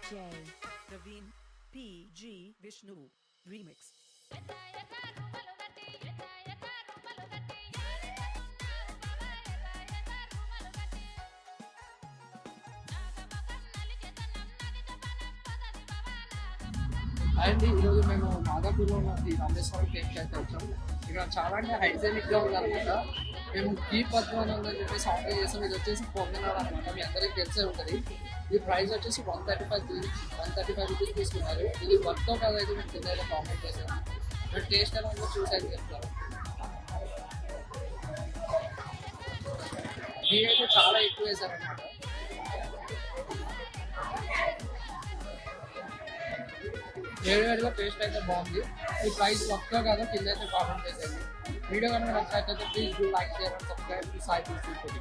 Praveen PG Vishnu Remix. And ఈరోజు మేము మాదాపూర్లో ఉన్న ఈ రామేశ్వరం టెంపుల్ అయితే వచ్చాం. ఇక్కడ చాలా అంటే హైజెనిక్గా ఉందన్నమాట. మేము కీ పద్మని ఉందని చెప్పేసి ఆర్డర్ చేసాం. ఇది వచ్చేసి పొంగనాడు అనమాట. మీ అందరికీ తెలిసే ఉంటుంది. ఈ ప్రైస్ వచ్చేసి 135 రూపీస్ తీసుకున్నారు. ఇది వర్క్తో కాదైతే మేము కింద అయితే కామెంట్ చేసాము. మీరు టేస్ట్ ఎలా ఉందో చూసాను చెప్తారు. గీ అయితే చాలా ఎక్కువ వేసారనమాట. వేడివేడిగా టేస్ట్ అయితే బాగుంది. ఈ ప్రైస్ వర్క్తో కాదో కింద అయితే కామెంట్ చేసేది. వీడియో కనుక నచ్చినట్లయితే please do like, share and subscribe to Sai food.